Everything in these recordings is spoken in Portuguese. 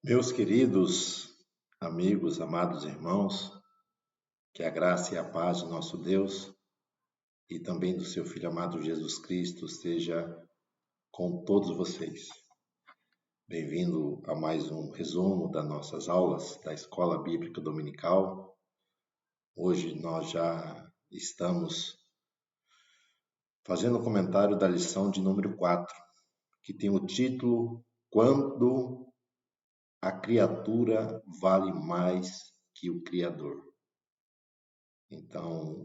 Meus queridos amigos, amados irmãos, que a graça e a paz do nosso Deus e também do seu Filho amado Jesus Cristo seja com todos vocês. Bem-vindo a mais um resumo das nossas aulas da Escola Bíblica Dominical. Hoje nós já estamos fazendo o comentário da lição de número 4, que tem o título Quando a criatura vale mais que o Criador. Então,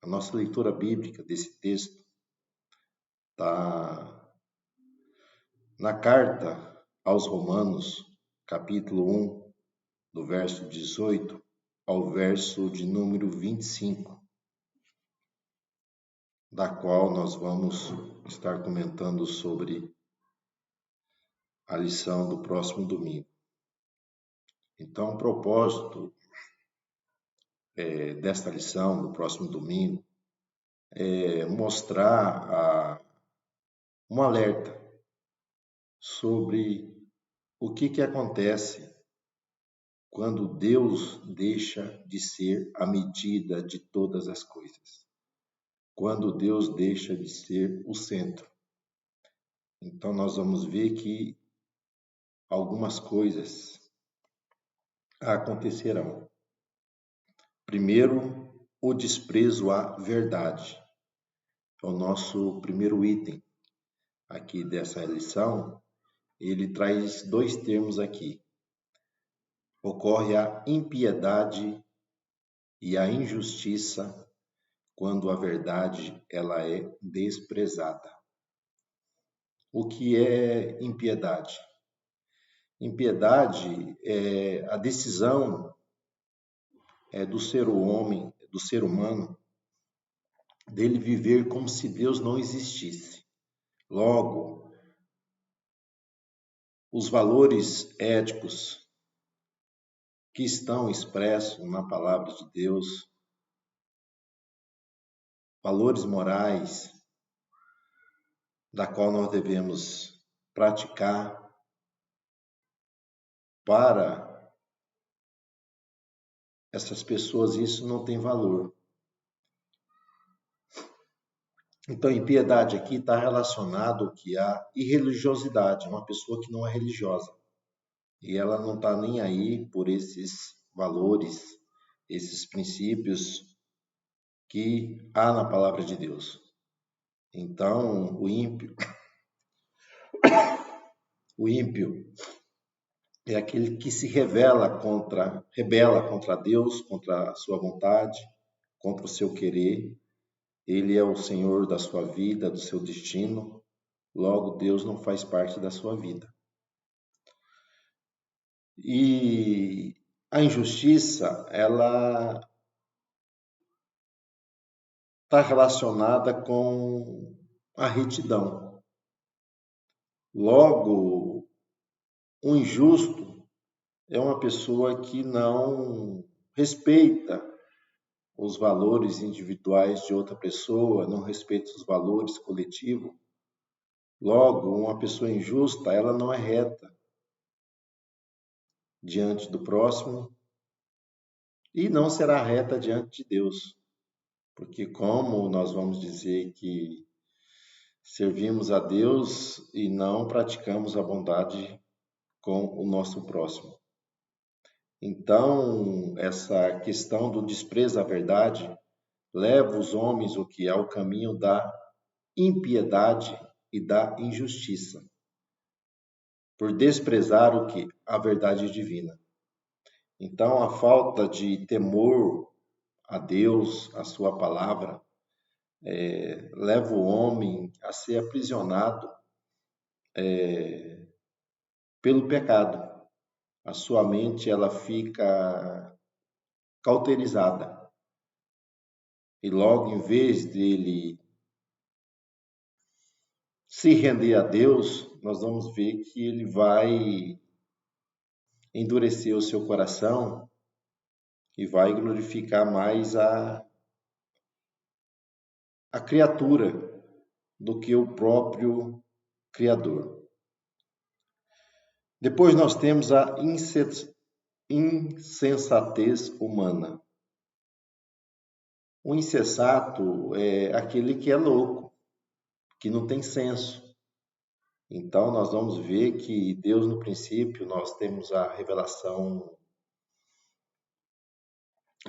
a nossa leitura bíblica desse texto está na carta aos Romanos, capítulo 1, do verso 18 ao verso de número 25, da qual nós vamos estar comentando sobre a lição do próximo domingo. Então, o propósito desta lição do próximo domingo é mostrar um alerta sobre o que acontece quando Deus deixa de ser a medida de todas as coisas, quando Deus deixa de ser o centro. Então nós vamos ver que algumas coisas acontecerão. Primeiro, o desprezo à verdade. É o nosso primeiro item aqui dessa lição. Ele traz dois termos aqui. Ocorre a impiedade e a injustiça quando a verdade ela é desprezada. O que é impiedade? Impiedade é a decisão do ser humano, dele viver como se Deus não existisse. Logo, os valores éticos que estão expressos na palavra de Deus, valores morais, da qual nós devemos praticar para essas pessoas, isso não tem valor. Então, impiedade aqui está relacionado que a irreligiosidade, uma pessoa que não é religiosa. E ela não está nem aí por esses valores, esses princípios que há na palavra de Deus. Então, o ímpio é aquele que se rebela contra Deus, contra a sua vontade, contra o seu querer. Ele é o Senhor da sua vida, do seu destino. Logo, Deus não faz parte da sua vida. E a injustiça, ela está relacionada com a retidão. Logo, o injusto é uma pessoa que não respeita os valores individuais de outra pessoa, não respeita os valores coletivos. Logo, uma pessoa injusta, ela não é reta diante do próximo e não será reta diante de Deus. Porque como nós vamos dizer que servimos a Deus e não praticamos a bondade com o nosso próximo. Então, essa questão do desprezo à verdade leva os homens o que é o caminho da impiedade e da injustiça, por desprezar o que? A verdade divina. Então, a falta de temor a Deus, a sua palavra, leva o homem a ser aprisionado pelo pecado. A sua mente ela fica cauterizada. E logo, em vez dele se render a Deus, nós vamos ver que ele vai endurecer o seu coração e vai glorificar mais a criatura do que o próprio Criador. Depois nós temos a insensatez humana. O insensato é aquele que é louco, que não tem senso. Então, nós vamos ver que Deus, no princípio, nós temos a revelação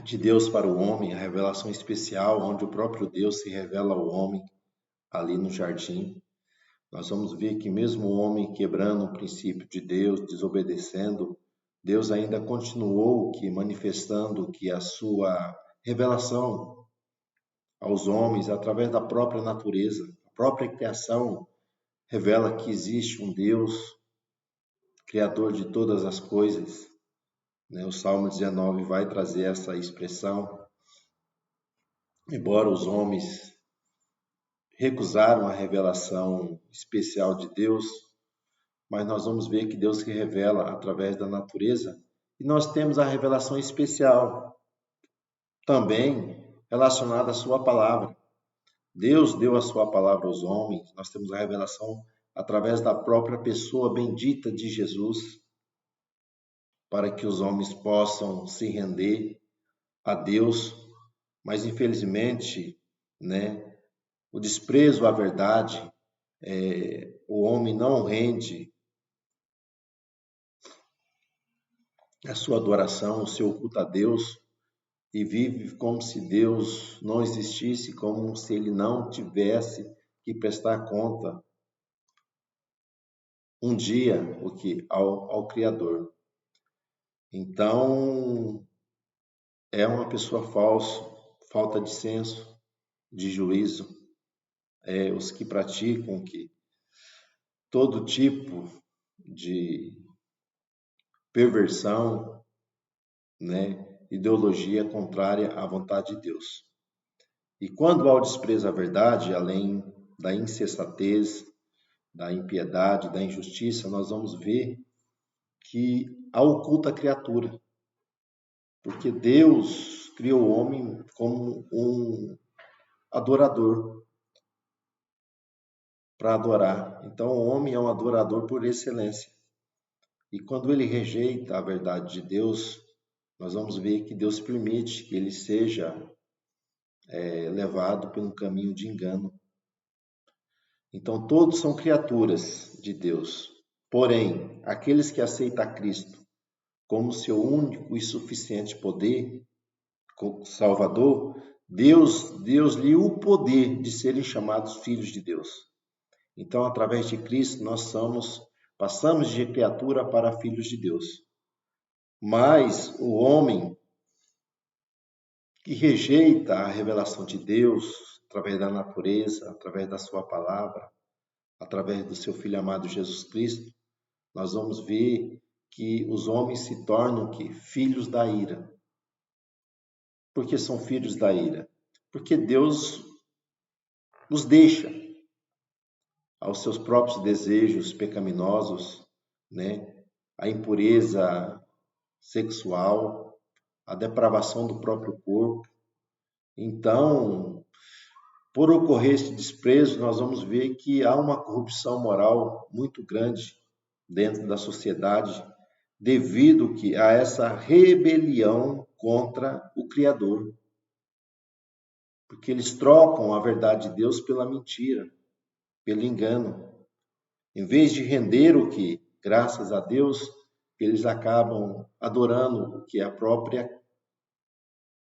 de Deus para o homem, a revelação especial, onde o próprio Deus se revela ao homem ali no jardim. Nós vamos ver que mesmo o homem quebrando o princípio de Deus, desobedecendo, Deus ainda continuou manifestando que a sua revelação aos homens através da própria natureza, a própria criação revela que existe um Deus criador de todas as coisas. O Salmo 19 vai trazer essa expressão. Embora os homens recusaram a revelação especial de Deus, mas nós vamos ver que Deus se revela através da natureza e nós temos a revelação especial também relacionada à sua palavra. Deus deu a sua palavra aos homens, nós temos a revelação através da própria pessoa bendita de Jesus, para que os homens possam se render a Deus, mas infelizmente, o desprezo à verdade, o homem não rende a sua adoração, o seu culto a Deus, e vive como se Deus não existisse, como se ele não tivesse que prestar conta um dia ao Criador. Então, é uma pessoa falta de senso, de juízo, os que praticam todo tipo de perversão, ideologia contrária à vontade de Deus. E quando há o desprezo à verdade, além da insensatez, da impiedade, da injustiça, nós vamos ver que há oculta criatura, porque Deus criou o homem como um adorador para adorar. Então o homem é um adorador por excelência. E quando ele rejeita a verdade de Deus, nós vamos ver que Deus permite que ele seja levado por um caminho de engano. Então todos são criaturas de Deus. Porém, aqueles que aceitam a Cristo como seu único e suficiente poder, Salvador, Deus-lhe o poder de serem chamados filhos de Deus. Então, através de Cristo, nós passamos de criatura para filhos de Deus. Mas o homem que rejeita a revelação de Deus, através da natureza, através da sua palavra, através do seu Filho amado Jesus Cristo, nós vamos ver que os homens se tornam filhos da ira. Por que são filhos da ira? Porque Deus os deixa aos seus próprios desejos pecaminosos, a impureza sexual, a depravação do próprio corpo. Então, por ocorrer esse desprezo, nós vamos ver que há uma corrupção moral muito grande dentro da sociedade, devido a essa rebelião contra o Criador. Porque eles trocam a verdade de Deus pela mentira, pelo engano. Em vez de render graças a Deus, eles acabam adorando o que é a própria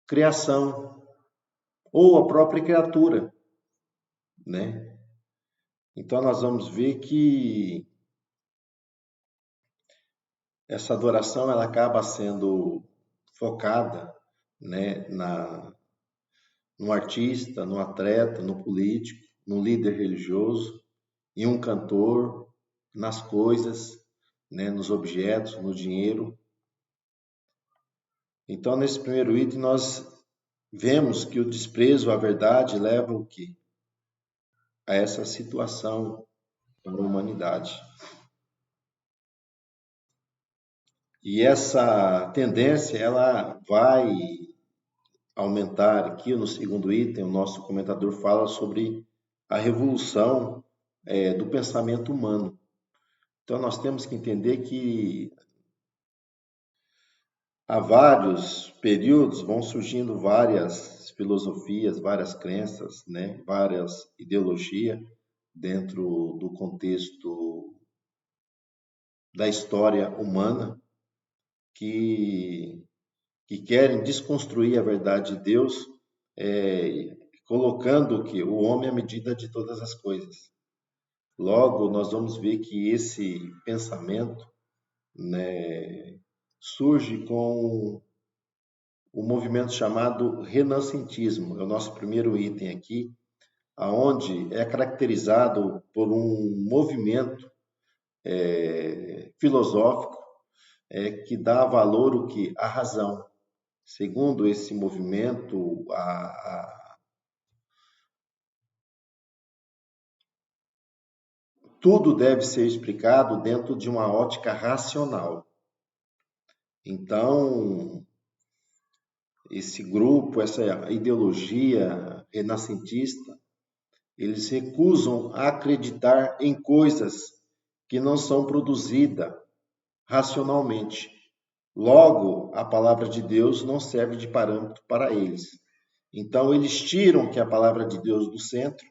criação ou a própria criatura, Então nós vamos ver que essa adoração ela acaba sendo focada, no artista, no atleta, no político, no líder religioso, em um cantor, nas coisas, nos objetos, no dinheiro. Então, nesse primeiro item, nós vemos que o desprezo à verdade leva a essa situação para a humanidade. E essa tendência, ela vai aumentar aqui no segundo item. O nosso comentador fala sobre a revolução do pensamento humano. Então, nós temos que entender que há vários períodos vão surgindo várias filosofias, várias crenças, né? Várias ideologias dentro do contexto da história humana que, que querem desconstruir a verdade de Deus, colocando que o homem é a medida de todas as coisas. Logo, nós vamos ver que esse pensamento, né, surge com o movimento chamado renascentismo. É o nosso primeiro item aqui, aonde é caracterizado por um movimento filosófico que dá valor o que à razão. Segundo esse movimento, tudo deve ser explicado dentro de uma ótica racional. Então, esse grupo, essa ideologia renascentista, eles recusam acreditar em coisas que não são produzidas racionalmente. Logo, a palavra de Deus não serve de parâmetro para eles. Então, eles tiram que a palavra de Deus do centro,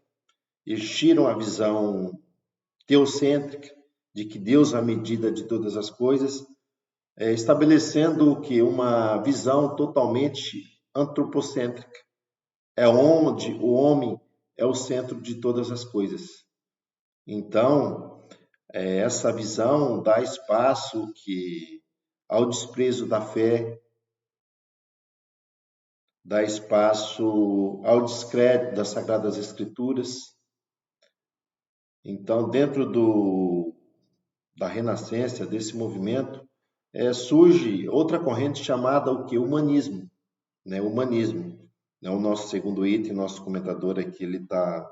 eles tiram a visão teocêntrica de que Deus é a medida de todas as coisas, estabelecendo o que? Uma visão totalmente antropocêntrica. É onde o homem é o centro de todas as coisas. Então, essa visão dá espaço ao desprezo da fé, dá espaço ao descrédito das Sagradas Escrituras. Então, dentro da renascença, desse movimento, surge outra corrente chamada o que? Humanismo. Né? Humanismo. É o nosso segundo item, nosso comentador aqui, ele está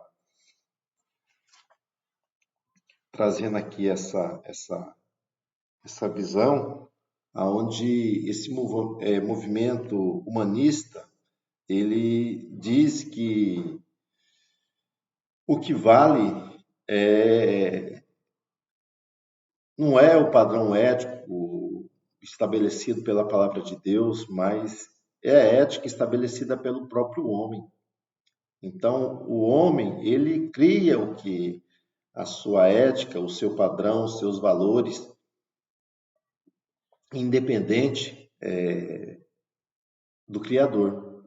trazendo aqui essa visão, aonde esse movimento humanista, ele diz que o que vale não é o padrão ético estabelecido pela palavra de Deus, mas é a ética estabelecida pelo próprio homem. Então, o homem, ele cria o que? A sua ética, o seu padrão, os seus valores, independente do Criador.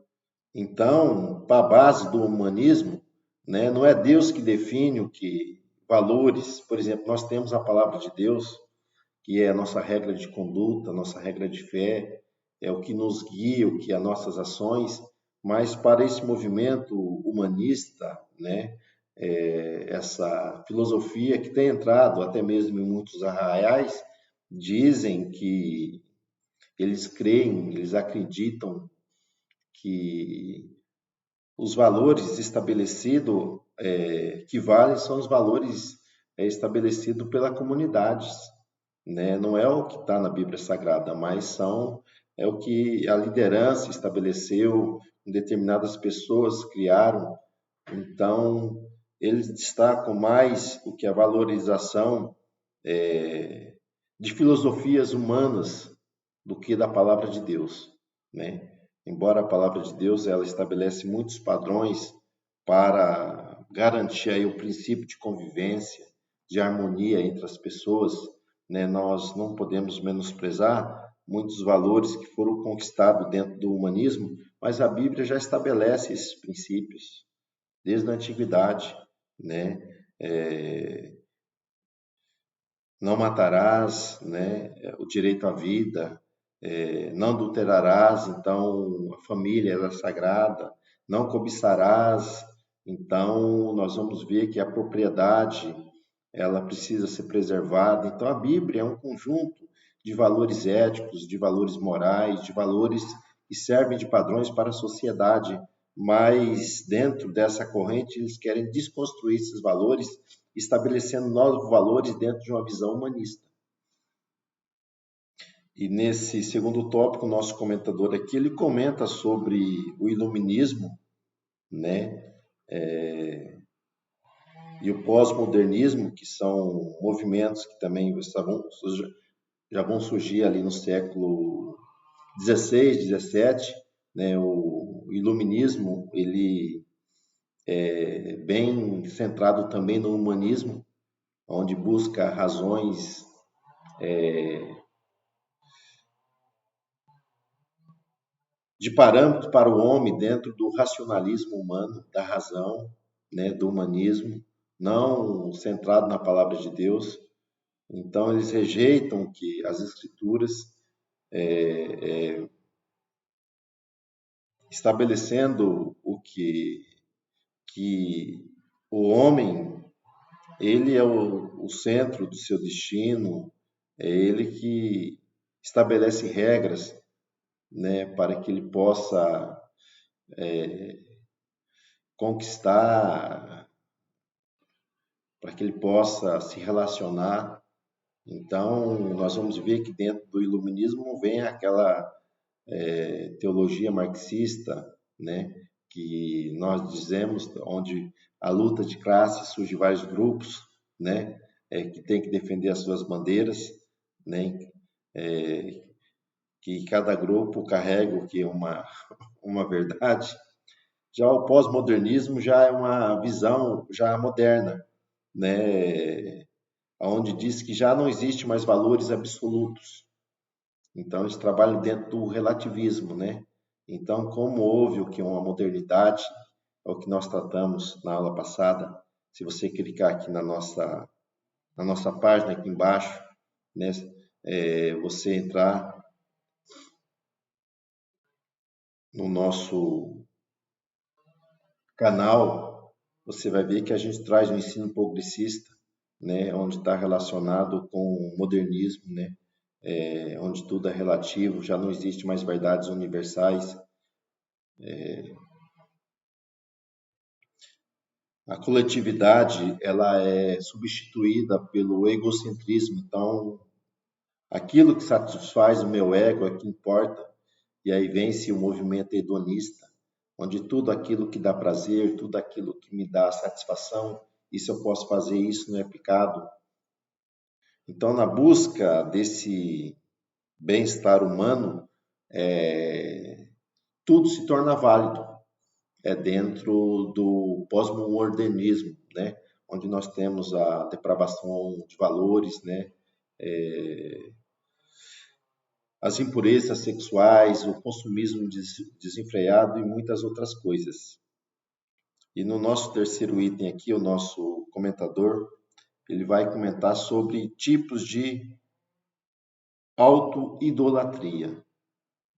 Então, para a base do humanismo, né, não é Deus que define o que valores. Por exemplo, nós temos a palavra de Deus, que é a nossa regra de conduta, a nossa regra de fé, é o que nos guia, o que as nossas ações, mas para esse movimento humanista, né, essa filosofia que tem entrado até mesmo em muitos arraiais, dizem que eles creem, eles acreditam que os valores estabelecidos que valem são os valores estabelecidos pela comunidade, né? Não é o que está na Bíblia Sagrada, mas é o que a liderança estabeleceu, determinadas pessoas criaram. Então, eles destacam mais o que a valorização de filosofias humanas do que da palavra de Deus, né? Embora a palavra de Deus ela estabelece muitos padrões para garantir aí o princípio de convivência, de harmonia entre as pessoas, né? Nós não podemos menosprezar muitos valores que foram conquistados dentro do humanismo, mas a Bíblia já estabelece esses princípios desde a antiguidade, né? Não matarás, né? O direito à vida, não adulterarás, então a família ela é sagrada, não cobiçarás, então nós vamos ver que a propriedade ela precisa ser preservada. Então a Bíblia é um conjunto de valores éticos, de valores morais, de valores que servem de padrões para a sociedade, mas dentro dessa corrente eles querem desconstruir esses valores, estabelecendo novos valores dentro de uma visão humanista. E nesse segundo tópico, o nosso comentador aqui, ele comenta sobre o iluminismo, né? e o pós-modernismo, que são movimentos que também já vão surgir ali no século XVI, XVII, né? O iluminismo, ele é bem centrado também no humanismo, onde busca razões de parâmetros para o homem dentro do racionalismo humano, da razão, né, do humanismo, não centrado na palavra de Deus. Então, eles rejeitam que as escrituras, estabelecendo que o homem, ele é o centro do seu destino, é ele que estabelece regras, né, para que ele possa conquistar, para que ele possa se relacionar. Então, nós vamos ver que dentro do iluminismo vem aquela teologia marxista, né, que nós dizemos, onde a luta de classe surge vários grupos, né, que tem que defender as suas bandeiras, né, que cada grupo carrega o que é uma verdade. Já o pós-modernismo já é uma visão já moderna, né, onde diz que já não existe mais valores absolutos. Então, eles trabalham dentro do relativismo, né? Então, como houve o que uma modernidade, é o que nós tratamos na aula passada, se você clicar aqui na nossa página aqui embaixo, né, você entrar no nosso canal, você vai ver que a gente traz um ensino progressista, né, onde está relacionado com o modernismo, né, onde tudo é relativo, já não existe mais verdades universais. A coletividade, ela é substituída pelo egocentrismo. Então, aquilo que satisfaz o meu ego é que importa. E aí vem-se o movimento hedonista, onde tudo aquilo que dá prazer, tudo aquilo que me dá satisfação, isso eu posso fazer, isso não é pecado. Então, na busca desse bem-estar humano, tudo se torna válido. Dentro do pós-modernismo, né? Onde nós temos a depravação de valores, né? As impurezas sexuais, o consumismo desenfreado e muitas outras coisas. E no nosso terceiro item aqui, o nosso comentador, ele vai comentar sobre tipos de auto-idolatria,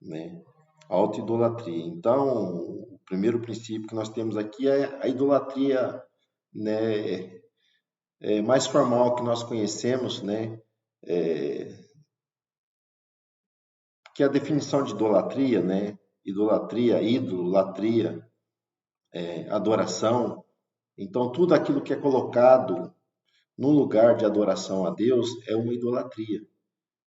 né? Auto-idolatria. Então, o primeiro princípio que nós temos aqui é a idolatria, né, mais formal que nós conhecemos, né, que é a definição de idolatria, né, idolatria, ídolo, latria, adoração. Então, tudo aquilo que é colocado no lugar de adoração a Deus é uma idolatria.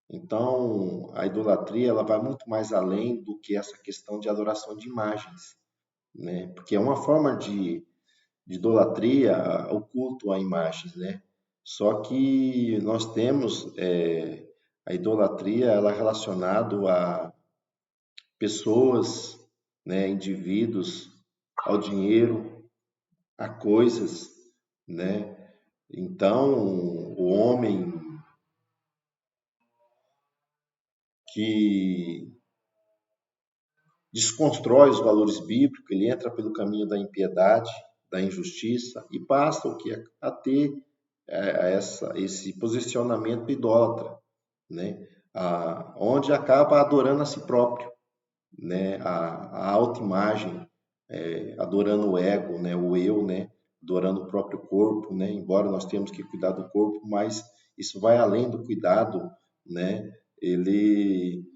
Então, a idolatria ela vai muito mais além do que essa questão de adoração de imagens, né? Porque é uma forma de idolatria o culto a imagens, né? Só que nós temos a idolatria ela relacionado a pessoas, né, indivíduos, ao dinheiro, a coisas, né? Então, o homem que desconstrói os valores bíblicos, ele entra pelo caminho da impiedade, da injustiça e passa o que a ter esse posicionamento idólatra, né? Onde acaba adorando a si próprio, né? A autoimagem, adorando o ego, né? O eu, né? Adorando o próprio corpo, né? Embora nós temos que cuidar do corpo, mas isso vai além do cuidado, né? Ele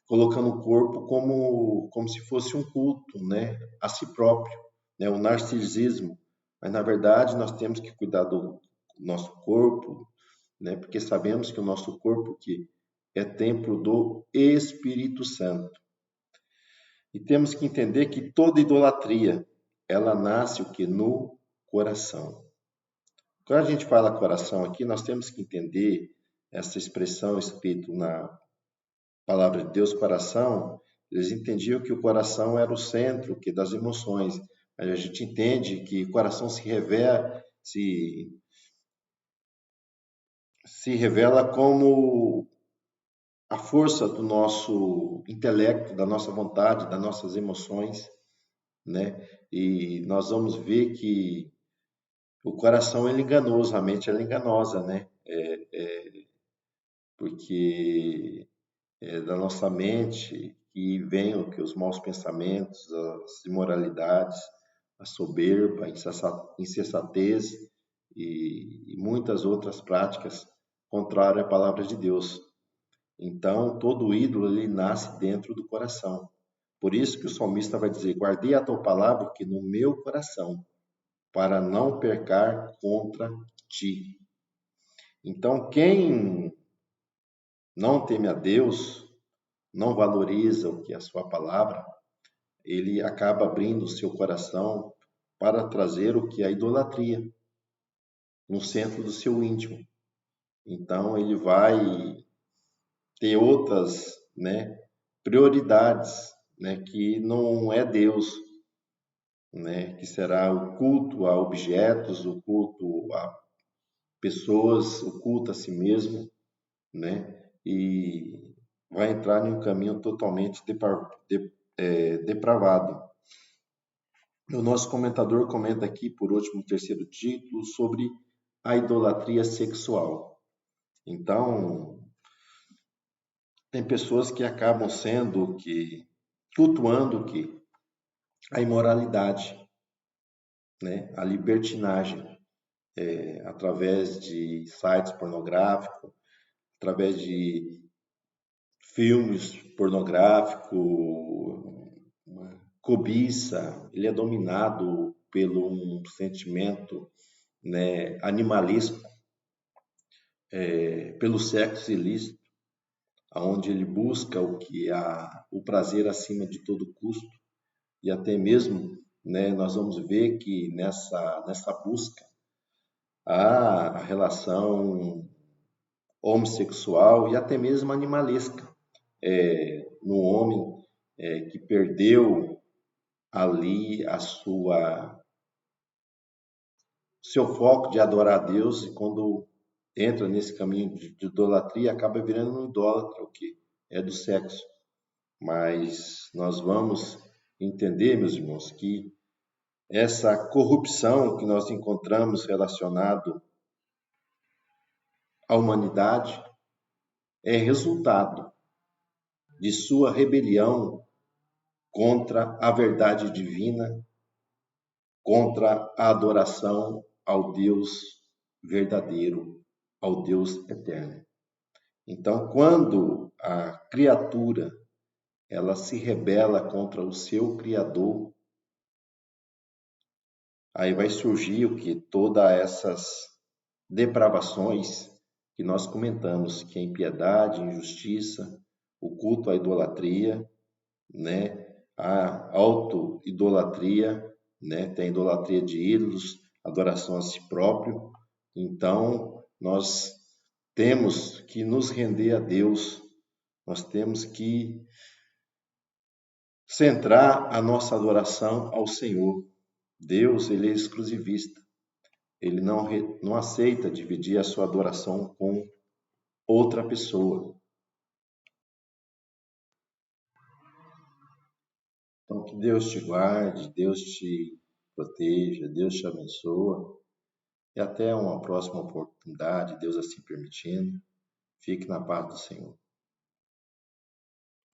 colocando o corpo como se fosse um culto, né? A si próprio, né? O narcisismo. Mas na verdade nós temos que cuidar do nosso corpo, né? Porque sabemos que o nosso corpo que é templo do Espírito Santo. E temos que entender que toda idolatria, ela nasce o que no coração. Quando a gente fala coração aqui, nós temos que entender essa expressão escrita na palavra de Deus, coração. Eles entendiam que o coração era o centro das emoções. Mas a gente entende que o coração se revela como a força do nosso intelecto, da nossa vontade, das nossas emoções, né? E nós vamos ver que o coração é enganoso, a mente é enganosa, né? Porque é da nossa mente que vem o que os maus pensamentos, as imoralidades, a soberba, a insensatez e muitas outras práticas contrárias à palavra de Deus. Então, todo ídolo ele nasce dentro do coração. Por isso que o salmista vai dizer: guardei a tua palavra que no meu coração, para não pecar contra ti. Então, quem não teme a Deus, não valoriza o que é a sua palavra, ele acaba abrindo o seu coração para trazer o que é a idolatria no centro do seu íntimo. Então, ele vai ter outras, né, prioridades, né, que não é Deus, né, que será o culto a objetos, o culto a pessoas, o culto a si mesmo, né, e vai entrar em um caminho totalmente depravado. O nosso comentador comenta aqui, por último, o terceiro título, sobre a idolatria sexual. Então, tem pessoas que acabam cultuando a imoralidade, né, a libertinagem, através de sites pornográficos, através de filmes pornográficos, cobiça, ele é dominado pelo um sentimento, né, animalesco, pelo sexo ilícito, onde ele busca o prazer acima de todo custo, e até mesmo, né, nós vamos ver que nessa busca há a relação homossexual e até mesmo animalesca, no homem que perdeu ali seu foco de adorar a Deus, e quando entra nesse caminho de idolatria, acaba virando um idólatra, o que é do sexo. Mas nós vamos entender, meus irmãos, que essa corrupção que nós encontramos relacionado à humanidade é resultado de sua rebelião contra a verdade divina, contra a adoração ao Deus verdadeiro, ao Deus eterno. Então, quando a criatura ela se rebela contra o seu Criador, aí vai surgir o que? Todas essas depravações que nós comentamos, que é impiedade, injustiça, o culto à idolatria, né? A auto-idolatria, né? Tem a idolatria de ídolos, adoração a si próprio. Então, nós temos que nos render a Deus, nós temos que centrar a nossa adoração ao Senhor. Deus, ele é exclusivista. Ele não aceita dividir a sua adoração com outra pessoa. Então, que Deus te guarde, Deus te proteja, Deus te abençoe. E até uma próxima oportunidade, Deus assim permitindo. Fique na paz do Senhor.